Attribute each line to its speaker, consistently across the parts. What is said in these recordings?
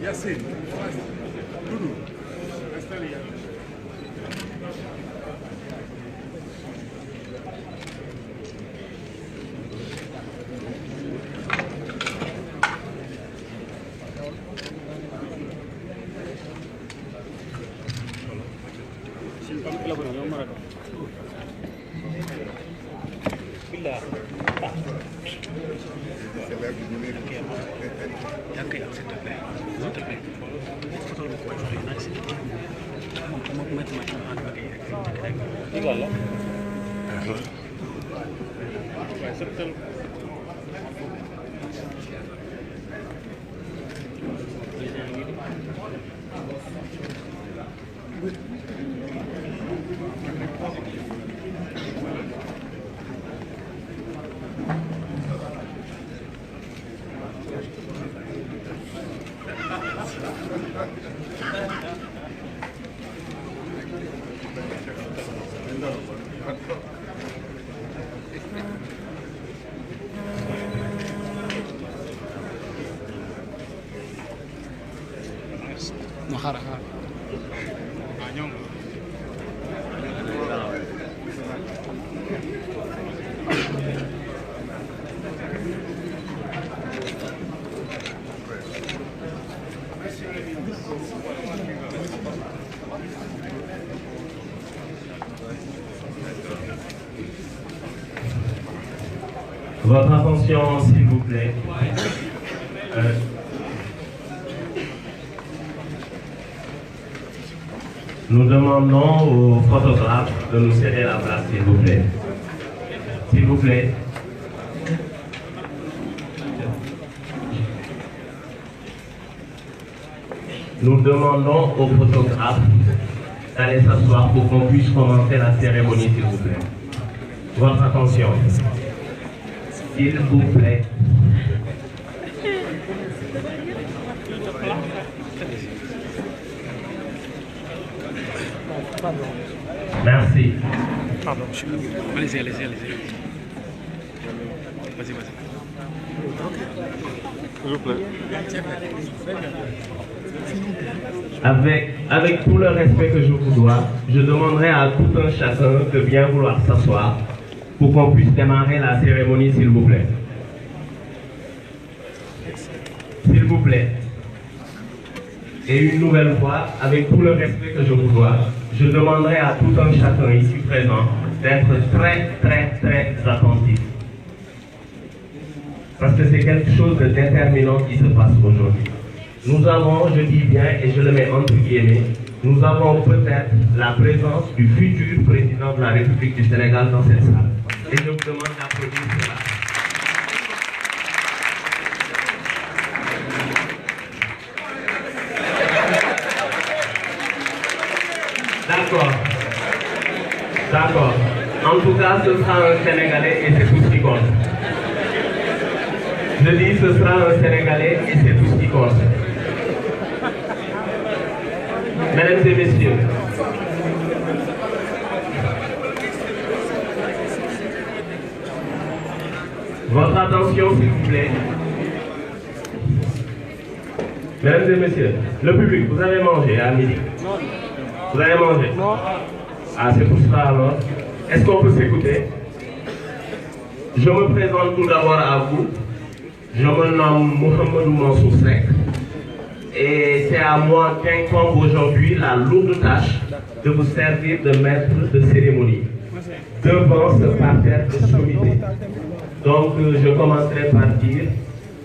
Speaker 1: Yacine, Doudou, installez.
Speaker 2: Votre attention, s'il vous plaît. Nous demandons aux photographes de nous céder la place, s'il vous plaît. S'il vous plaît. Nous demandons aux photographes d'aller s'asseoir pour qu'on puisse commencer la cérémonie, s'il vous plaît. Votre attention. S'il vous plaît. Merci.
Speaker 3: Pardon, monsieur. Allez-y. Vas-y. S'il vous plaît.
Speaker 2: Avec tout le respect que je vous dois, je demanderai à tout un chacun de bien vouloir s'asseoir pour qu'on puisse démarrer la cérémonie, s'il vous plaît. S'il vous plaît. Et une nouvelle fois, avec tout le respect que je vous dois, je demanderai à tout un chacun ici présent d'être très attentif. Parce que c'est quelque chose de déterminant qui se passe aujourd'hui. Nous avons, je dis bien et je le mets entre guillemets, nous avons peut-être la présence du futur président de la République du Sénégal dans cette salle. Et je vous demande d'applaudir cela. D'accord. En tout cas, ce sera un Sénégalais et c'est tout ce qui compte. Je dis ce sera un Sénégalais et c'est tout ce qui compte. Mesdames et messieurs, votre attention s'il vous plaît. Mesdames et messieurs, le public, vous avez mangé à midi? Vous avez mangé? Ah, c'est pour cela alors. Est-ce qu'on peut s'écouter? Je me présente tout d'abord à vous. Je me nomme Mohamedou Mansour Seck. Et c'est à moi qu'incombe aujourd'hui la lourde tâche de vous servir de maître de cérémonie devant ce parterre de sommité. Donc je commencerai par dire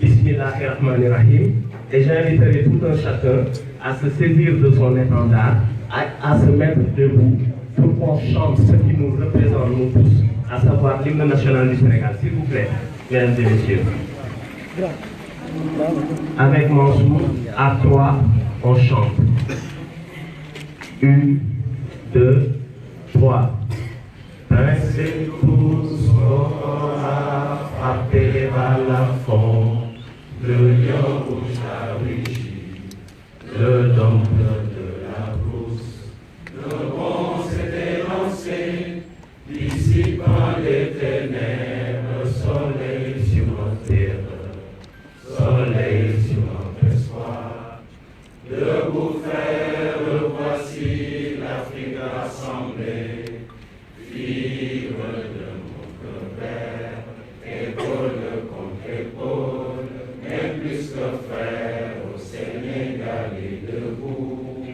Speaker 2: Bismillahirrahmanirrahim, et j'inviterai tout un chacun à se saisir de son étendard, à se mettre debout pour qu'on chante ce qui nous représente nous tous, à savoir l'hymne national du Sénégal. S'il vous plaît, mesdames et messieurs. Avec Mansour, à 3, on chante. 1, 2, 3. Pincez tous qu'on a frappé les balafons, le lion rouge a rugi, le dompteur de la brousse, le bon s'est élancé, dissipant les ténèbres, soleil sur notre terre, soleil sur notre espoir. Debout frères, voici l'Afrique rassemblée. Vivre de mon père, épaule contre épaule, mais plus que frère au Sénégal et debout.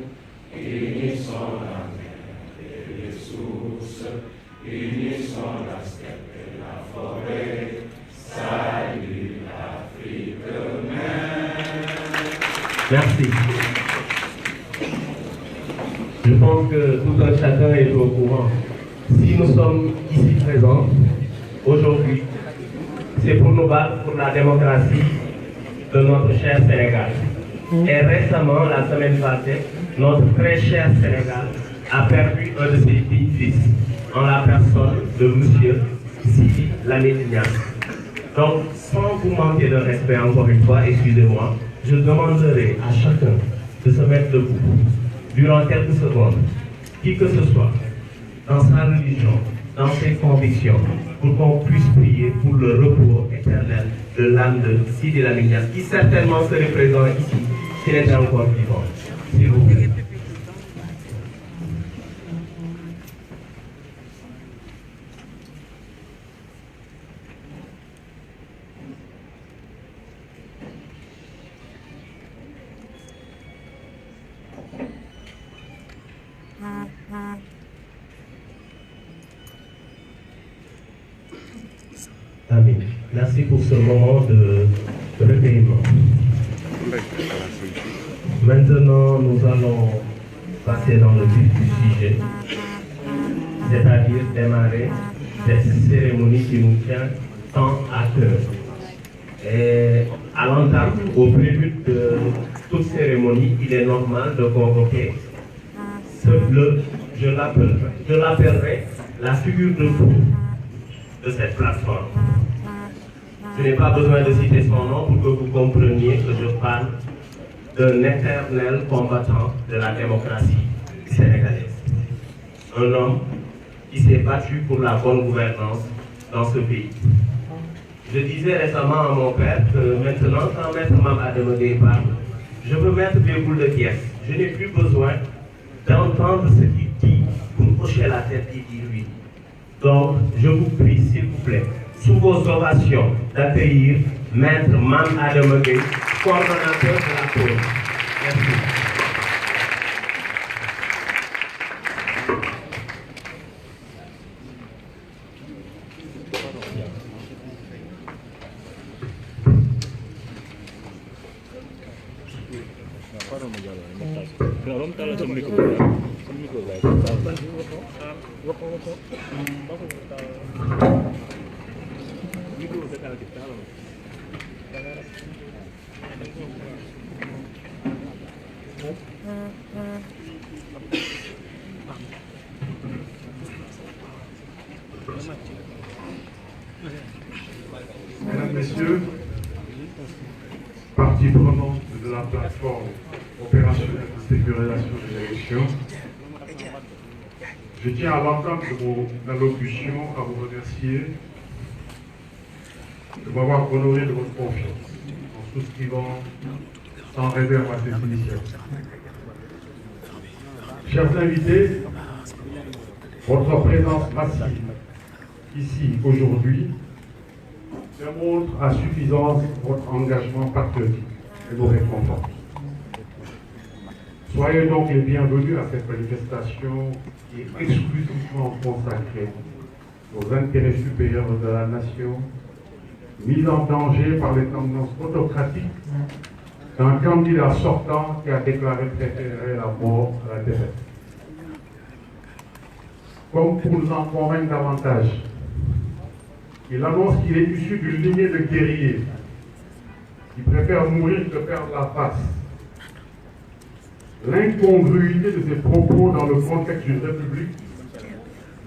Speaker 2: Unissons la mer et les sources, unissons la steppe et la forêt. Salut l'Afrique mère. Merci. Je pense que tout un chacun est au courant. Si nous sommes ici présents aujourd'hui, c'est pour nous battre pour la démocratie de notre cher Sénégal. Et récemment, la semaine passée, notre très cher Sénégal a perdu un de ses petits-fils en la personne de M. Sidi Lamine Niasse. Donc, sans vous manquer de respect encore une fois, excusez-moi, je demanderai à chacun de se mettre debout durant quelques secondes, qui que ce soit, dans sa religion, dans ses convictions, pour qu'on puisse prier pour le repos éternel de l'âme de Sidi Lamine Niasse, qui certainement serait présent ici s'il était encore vivant. S'il vous plaît. Amen. Merci pour ce moment de recueillement. Maintenant, nous allons passer dans le vif du sujet, c'est-à-dire démarrer cette cérémonie qui nous tient tant à cœur. Et à l'entame, au prélude de toute cérémonie, il est normal de convoquer je l'appellerai la figure de proue de cette plateforme. Je n'ai pas besoin de citer son nom pour que vous compreniez que je parle d'un éternel combattant de la démocratie sénégalaise. Un homme qui s'est battu pour la bonne gouvernance dans ce pays. Je disais récemment à mon père que maintenant, quand Maître Mame Adama Gueye parle, je veux mettre des boules de pièces. Je n'ai plus besoin d'entendre ce qu'il dit pour hocher la tête et dire oui. Donc, je vous prie, s'il vous plaît, sous vos ovations, d'accueillir Maître Mame Adama Gueye, coordonnateur de la cause. Merci.
Speaker 1: Mesdames, Messieurs, partie prenante de la plateforme opérationnelle de sécurisation des élections, je tiens à l'entame de mon allocution à vous remercier de m'avoir honoré de votre confiance en souscrivant sans réserve à cette initiative. Chers invités, votre présence massive ici aujourd'hui démontre à suffisance votre engagement patriotique et nous réconforte. Soyez donc les bienvenus à cette manifestation qui est exclusivement consacrée aux intérêts supérieurs de la nation mise en danger par les tendances autocratiques d'un candidat sortant qui a déclaré préférer la mort à la défaite. Comme pour nous en convaincre davantage, il annonce qu'il est issu d'une lignée de guerriers qui préfèrent mourir que perdre la face. L'incongruité de ses propos dans le contexte d'une république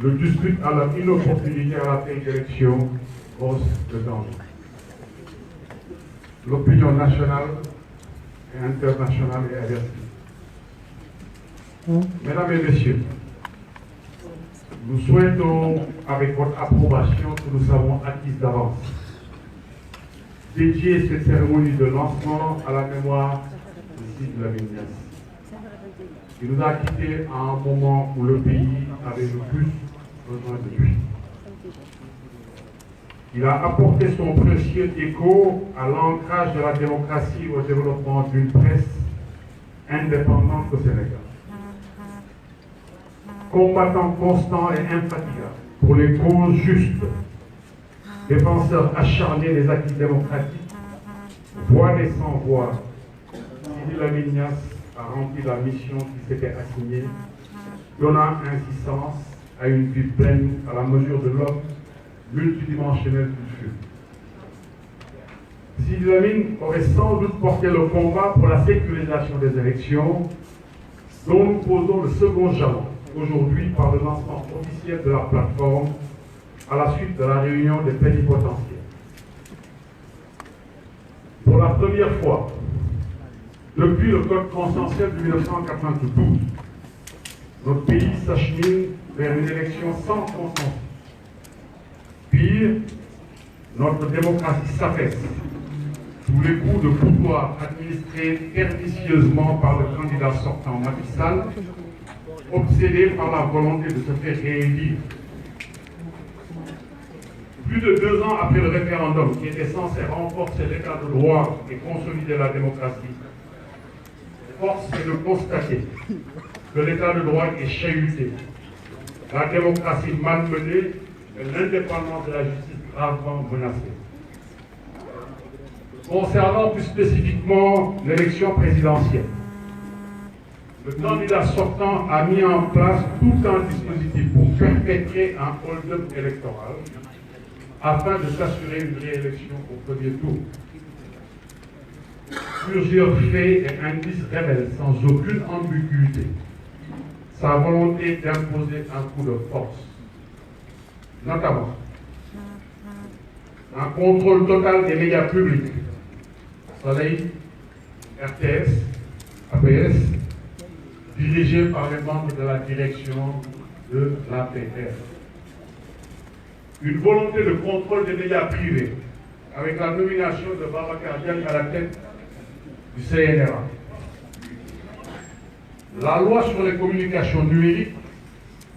Speaker 1: le dispute à la inopportunité à la veille d'élection hausse de danger. L'opinion nationale et internationale est avertie. Mesdames et messieurs, nous souhaitons, avec votre approbation que nous savons acquise d'avance, dédier cette cérémonie de lancement à la mémoire de Sidy Lamine Niasse, qui nous a quittés à un moment où le pays avait le plus besoin de lui. Il a apporté son précieux écho à l'ancrage de la démocratie et au développement d'une presse indépendante au Sénégal. Combattant constant et infatigable pour les causes justes, défenseur acharné des acquis démocratiques, voix des sans-voix, Sidy Lamine Niasse a rempli la mission qui s'était assignée, donnant ainsi sens à une vie pleine à la mesure de l'homme multidimensionnel qu'il fut. Sidy Lamine aurait sans doute porté le combat pour la sécurisation des élections, dont nous posons le second jalon aujourd'hui par le lancement officiel de la plateforme à la suite de la réunion des plénipotentiaires. Pour la première fois, depuis le Code consensuel de 1992, notre pays s'achemine vers une élection sans consensus. Pire, notre démocratie s'affaisse sous les coups de pouvoir administrés pernicieusement par le candidat sortant Macky Sall, obsédé par la volonté de se faire réélire. Plus de 2 ans après le référendum qui était censé renforcer l'état de droit et consolider la démocratie, force est de constater que l'état de droit est chahuté, la démocratie malmenée et l'indépendance de la justice gravement menacée. Concernant plus spécifiquement l'élection présidentielle, le candidat sortant a mis en place tout un dispositif pour perpétrer un hold-up électoral afin de s'assurer une réélection au premier tour. Plusieurs faits et indices révèlent sans aucune ambiguïté sa volonté d'imposer un coup de force, notamment un contrôle total des médias publics, Soleil, RTS, APS, dirigés par les membres de la direction de l'APR. Une volonté de contrôle des médias privés, avec la nomination de Babacar Diagne à la tête du CNRA. La loi sur les communications numériques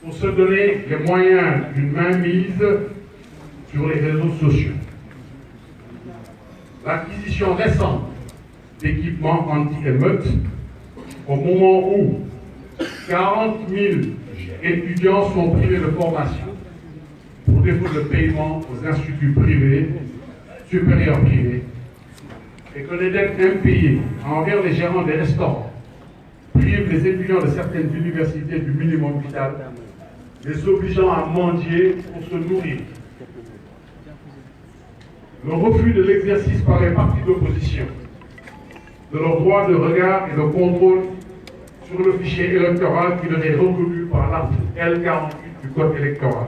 Speaker 1: pour se donner les moyens d'une mainmise sur les réseaux sociaux. L'acquisition récente d'équipements anti-émeutes au moment où 40 000 étudiants sont privés de formation pour défaut de paiement aux instituts privés, supérieurs privés, et que les dettes impayées envers les gérants des restaurants privent les étudiants de certaines universités du minimum vital, les obligeant à mendier pour se nourrir. Le refus de l'exercice par les partis d'opposition de leur droit de regard et de contrôle sur le fichier électoral qui leur est reconnu par l'article L48 du Code électoral.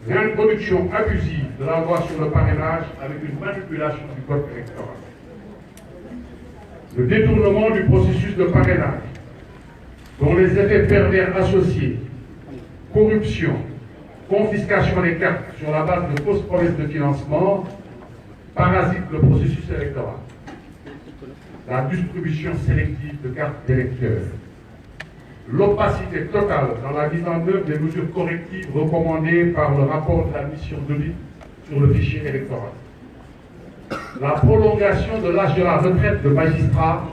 Speaker 1: L'introduction abusive de la loi sur le parrainage avec une manipulation du Code électoral. Le détournement du processus de parrainage, dont les effets pervers associés, corruption, confiscation des cartes sur la base de fausses promesses de financement, parasitent le processus électoral. La distribution sélective de cartes d'électeurs. L'opacité totale dans la mise en œuvre des mesures correctives recommandées par le rapport de la mission d'audit sur le fichier électoral. La prolongation de l'âge de la retraite de magistrats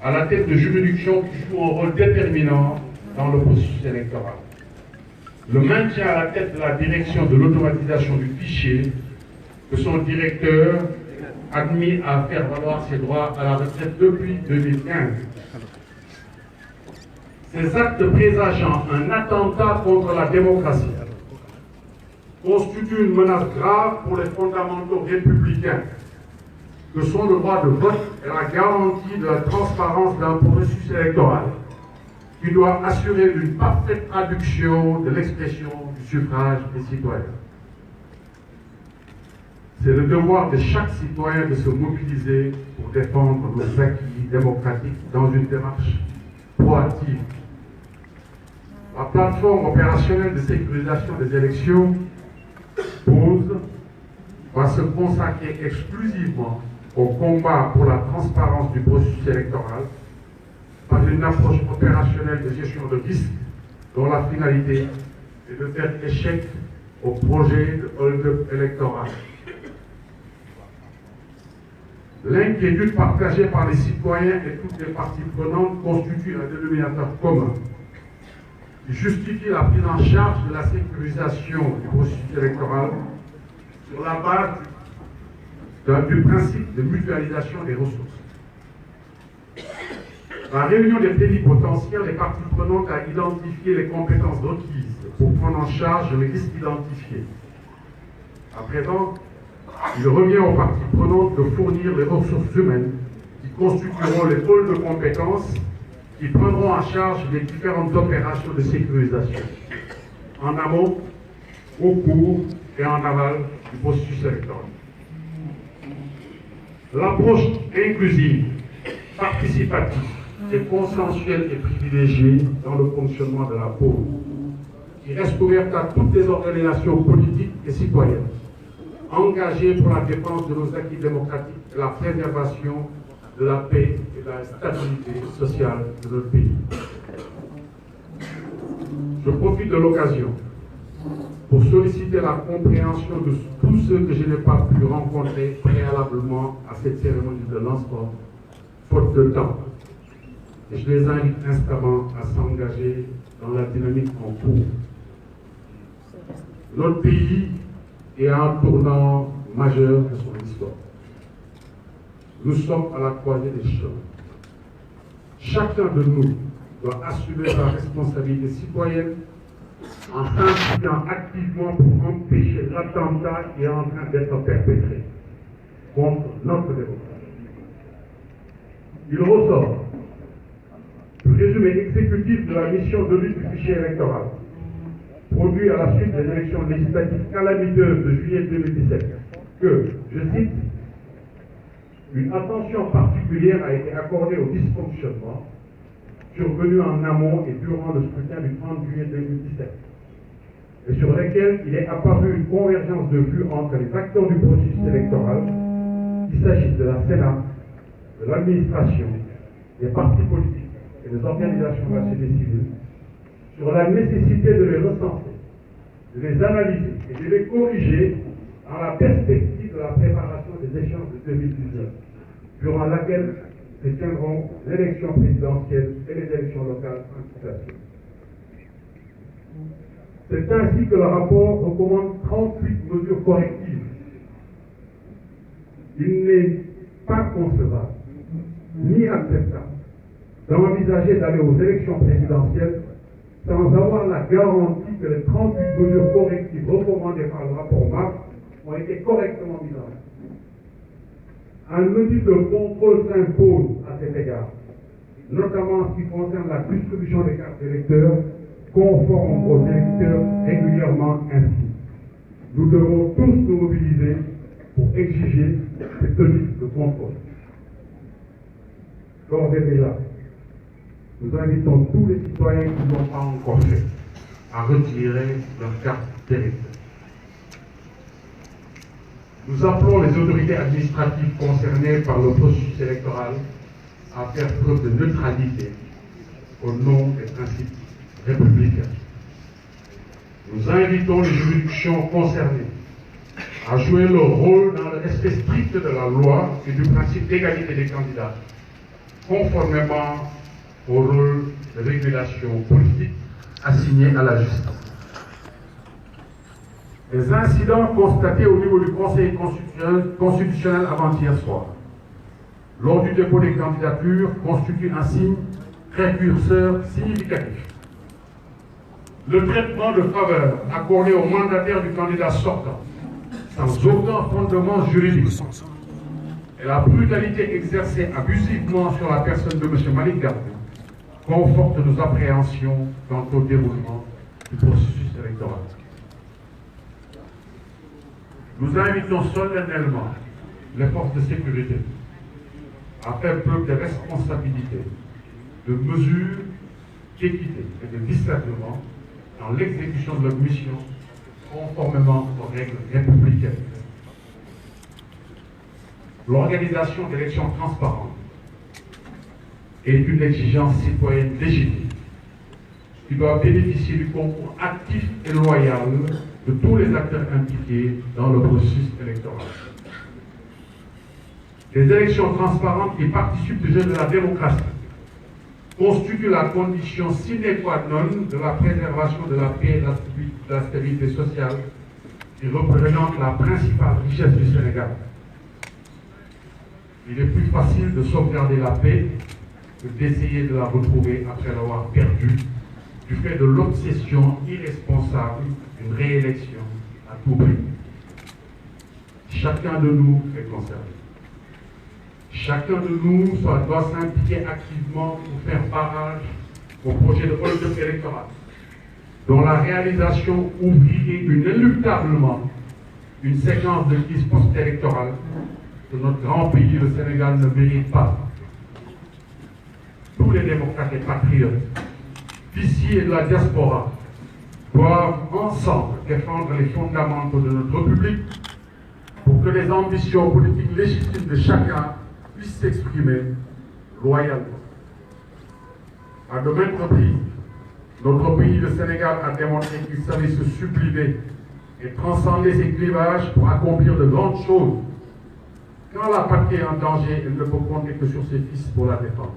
Speaker 1: à la tête de juridictions qui jouent un rôle déterminant dans le processus électoral. Le maintien à la tête de la direction de l'automatisation du fichier de son directeur, admis à faire valoir ses droits à la retraite depuis 2015. Ces actes présageant un attentat contre la démocratie constituent une menace grave pour les fondamentaux républicains que sont le droit de vote et la garantie de la transparence d'un processus électoral qui doit assurer une parfaite traduction de l'expression du suffrage des citoyens. C'est le devoir de chaque citoyen de se mobiliser pour défendre nos acquis démocratiques dans une démarche proactive. La plateforme opérationnelle de sécurisation des élections POSE va se consacrer exclusivement au combat pour la transparence du processus électoral par une approche opérationnelle de gestion de risque dont la finalité est de faire échec au projet de hold-up électoral. L'inquiétude partagée par les citoyens et toutes les parties prenantes constitue un dénominateur commun qui justifie la prise en charge de la sécurisation du processus électoral sur la base du principe de mutualisation des ressources. La réunion des plénipotentiaires, les parties prenantes a identifié les compétences requises pour prendre en charge les risques identifiés. À présent, il revient aux parties prenantes de fournir les ressources humaines qui constitueront les pôles de compétences qui prendront en charge les différentes opérations de sécurisation, en amont, au cours et en aval du processus électoral. L'approche inclusive, participative et consensuelle est privilégiée dans le fonctionnement de la POSE, qui reste ouverte à toutes les organisations politiques et citoyennes, engagées pour la défense de nos acquis démocratiques et la préservation de la paix et de la stabilité sociale de notre pays. Je profite de l'occasion pour solliciter la compréhension de tous ceux que je n'ai pas pu rencontrer préalablement à cette cérémonie de lancement, faute de temps. Et je les invite instamment à s'engager dans la dynamique en cours. Notre pays est à un tournant majeur de son histoire. Nous sommes à la croisée des chemins. Chacun de nous doit assumer sa responsabilité citoyenne en s'impliquant activement pour empêcher l'attentat qui est en train d'être perpétré contre notre démocratie. Il ressort du résumé exécutif de la mission de lutte du fichier électoral, produit à la suite des élections législatives calamiteuses de juillet 2017, que, je cite, une attention particulière a été accordée au dysfonctionnement survenu en amont et durant le scrutin du 30 juillet 2017, et sur lesquels il est apparu une convergence de vues entre les acteurs du processus électoral, qu'il s'agisse de la Sénat, de l'administration, des partis politiques et des organisations de la société civile, sur la nécessité de les recenser, de les analyser et de les corriger dans la perspective de la préparation des échéances de 2019, durant laquelle se tiendront l'élection présidentielle et les élections locales en situation. C'est ainsi que le rapport recommande 38 mesures correctives. Il n'est pas concevable, ni acceptable, d'envisager d'aller aux élections présidentielles sans avoir la garantie que les 38 mesures correctives recommandées par le rapport MAP ont été correctement mises en œuvre. Un audit de contrôle s'impose à cet égard, notamment en ce qui concerne la distribution des cartes d'électeurs conformes aux électeurs régulièrement inscrits. Nous devons tous nous mobiliser pour exiger cet audit de contrôle. D'ores et déjà, nous invitons tous les citoyens qui n'ont pas encore fait à retirer leur carte d'électeur. Nous appelons les autorités administratives concernées par le processus électoral à faire preuve de neutralité au nom des principes républicains. Nous invitons les juridictions concernées à jouer leur rôle dans le respect strict de la loi et du principe d'égalité des candidats, conformément au rôle de régulation politique assigné à la justice. Les incidents constatés au niveau du Conseil constitutionnel avant-hier soir, lors du dépôt des candidatures, constituent un signe précurseur significatif. Le traitement de faveur accordé au mandataire du candidat sortant, sans aucun fondement juridique, et la brutalité exercée abusivement sur la personne de M. Malick Gakou confortent nos appréhensions quant au déroulement du processus électoral. Nous invitons solennellement les forces de sécurité à faire preuve de responsabilité, de mesure, d'équité et de discernement dans l'exécution de leur mission conformément aux règles républicaines. L'organisation d'élections transparentes est une exigence citoyenne légitime qui doit bénéficier du concours actif et loyal de tous les acteurs impliqués dans le processus électoral. Les élections transparentes qui participent du jeu de la démocratie constituent la condition sine qua non de la préservation de la paix et de la stabilité sociale qui représente la principale richesse du Sénégal. Il est plus facile de sauvegarder la paix que d'essayer de la retrouver après l'avoir perdue du fait de l'obsession irresponsable d'une réélection à tout prix. Chacun de nous est concerné. Chacun de nous doit s'impliquer activement pour faire barrage au projet de hold-up électoral, dont la réalisation ouvrirait inéluctablement une séquence de crise post-électorale que notre grand pays, le Sénégal, ne mérite pas. Tous les démocrates et patriotes, d'ici et de la diaspora, doivent ensemble défendre les fondamentaux de notre République pour que les ambitions politiques légitimes de chacun puissent s'exprimer loyalement. À de maintes reprises, notre pays, le Sénégal, a démontré qu'il savait se sublimer et transcender ses clivages pour accomplir de grandes choses. Quand la patrie est en danger, elle ne peut compter que sur ses fils pour la défendre.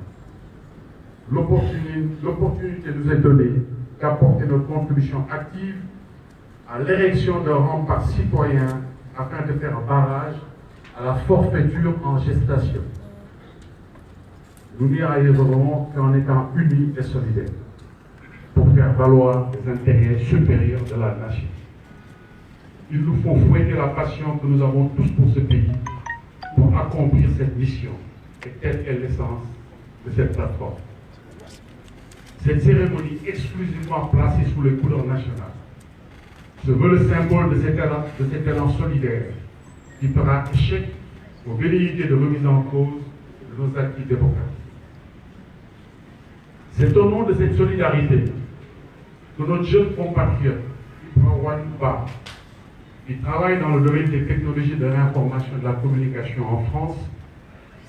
Speaker 1: L'opportunité nous est donnée d'apporter notre contribution active à l'érection d'un rempart citoyen afin de faire barrage à la forfaiture en gestation. Nous n'y arriverons qu'en étant unis et solidaires pour faire valoir les intérêts supérieurs de la nation. Il nous faut fouetter la passion que nous avons tous pour ce pays pour accomplir cette mission, et telle est l'essence de cette plateforme. Cette cérémonie exclusivement placée sous les couleurs nationales se veut le symbole de cet élan solidaire qui fera échec aux velléités de remise en cause de nos acquis démocratiques. C'est au nom de cette solidarité que notre jeune compatriote, Ibrahim Ba, qui travaille dans le domaine des technologies de l'information et de la communication en France,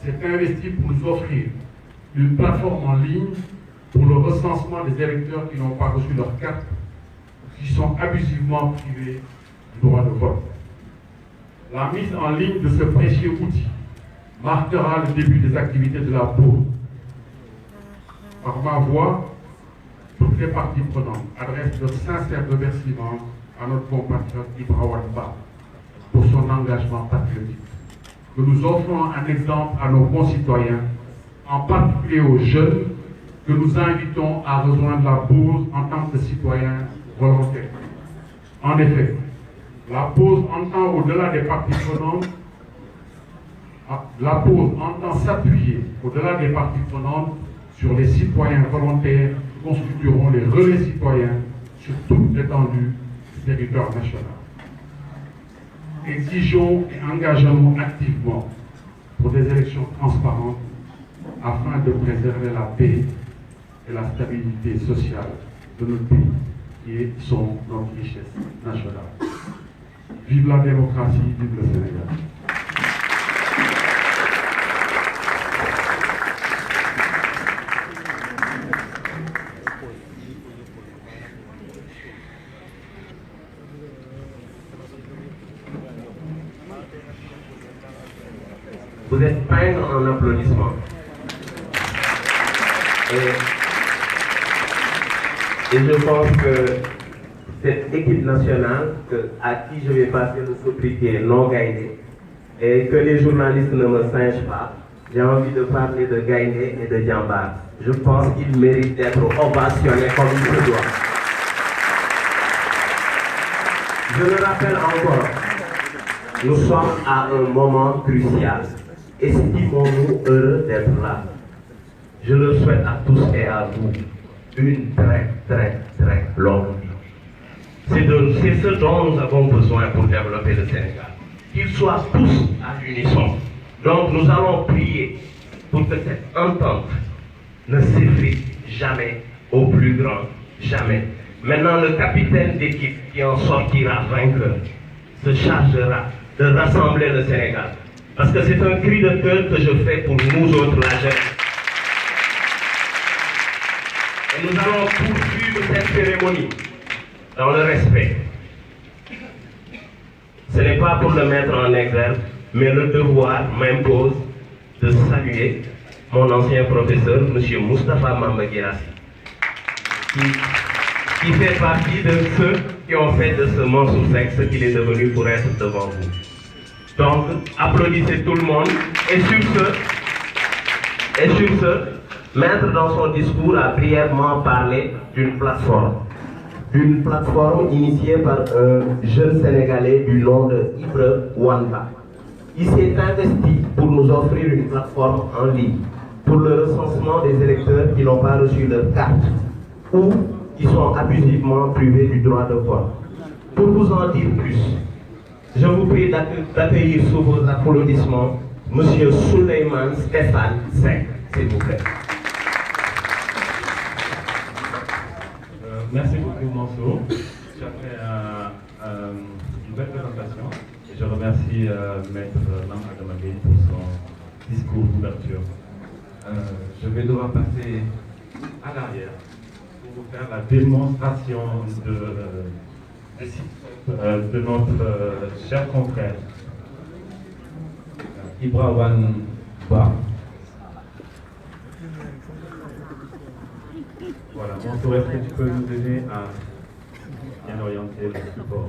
Speaker 1: s'est investi pour nous offrir une plateforme en ligne pour le recensement des électeurs qui n'ont pas reçu leur carte, qui sont abusivement privés du droit de vote. La mise en ligne de ce précieux outil marquera le début des activités de la pause. Par ma voix, toutes les parties prenantes adressent de sincères remerciements à notre compatriote Ibrahim Ba pour son engagement patriotique. Que nous offrons un exemple à nos concitoyens, en particulier aux jeunes, que nous invitons à rejoindre la pause en tant que citoyens volontaires. En effet, la pause entend au-delà des parties prenantes, la pause entend s'appuyer au-delà des parties prenantes sur les citoyens volontaires qui constitueront les relais citoyens sur toute l'étendue du territoire national. Exigeons et engageons activement pour des élections transparentes afin de préserver la paix et la stabilité sociale de notre pays, qui sont notre richesse nationale. Vive la démocratie, vive le Sénégal.
Speaker 2: Vous êtes peintre en applaudissements. Et je pense que cette équipe nationale à qui je vais passer le sobriquet non Gaïndé et que les journalistes ne me singent pas, j'ai envie de parler de Gaïndé et de Diambar. Je pense qu'ils méritent d'être ovationnés comme il se doit. Je le rappelle encore, nous sommes à un moment crucial. Estimons-nous heureux d'être là. Je le souhaite à tous et à vous une très longue vie. C'est ce dont nous avons besoin pour développer le Sénégal. Qu'ils soient tous à l'unisson. Donc nous allons prier pour que cette entente ne s'effrite jamais au plus grand, jamais. Maintenant, le capitaine d'équipe qui en sortira vainqueur se chargera de rassembler le Sénégal. Parce que c'est un cri de cœur que je fais pour nous autres, la jeunesse. Et nous allons poursuivre cette cérémonie dans le respect. Ce n'est pas pour le mettre en exergue, mais le devoir m'impose de saluer mon ancien professeur, M. Moustapha Mamba Guirassy, qui fait partie de ceux qui ont fait de ce monstre ce qu'il est devenu pour être devant vous. Donc, applaudissez tout le monde. Et sur ce, Maître dans son discours a brièvement parlé d'une plateforme initiée par un jeune Sénégalais du nom de Ibra Wanda. Il s'est investi pour nous offrir une plateforme en ligne pour le recensement des électeurs qui n'ont pas reçu leur carte ou qui sont abusivement privés du droit de vote. Pour vous en dire plus, je vous prie d'accueillir sous vos applaudissements M. Souleymane Stéphane Seck, s'il vous plaît.
Speaker 4: Merci beaucoup, Mansour. Tu as fait une belle présentation et je remercie Maître Mame Adama Gueye pour son discours d'ouverture. Je vais devoir passer à l'arrière pour vous faire la démonstration de notre cher confrère Ibra Wanda. Voilà, Mansour, est-ce que tu peux nous aider à bien orienter le support?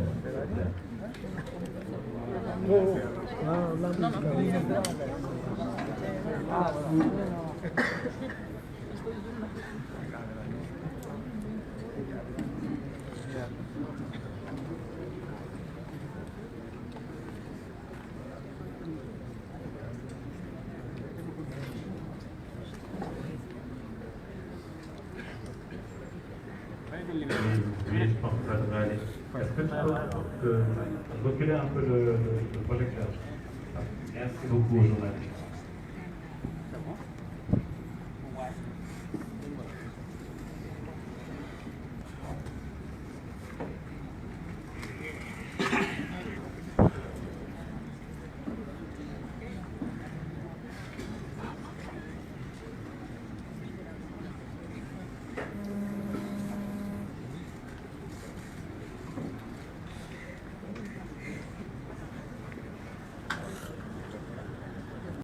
Speaker 4: Oui, je pense que ça devrait aller. Est-ce que tu peux reculer un peu le projecteur? Merci beaucoup aux journalistes.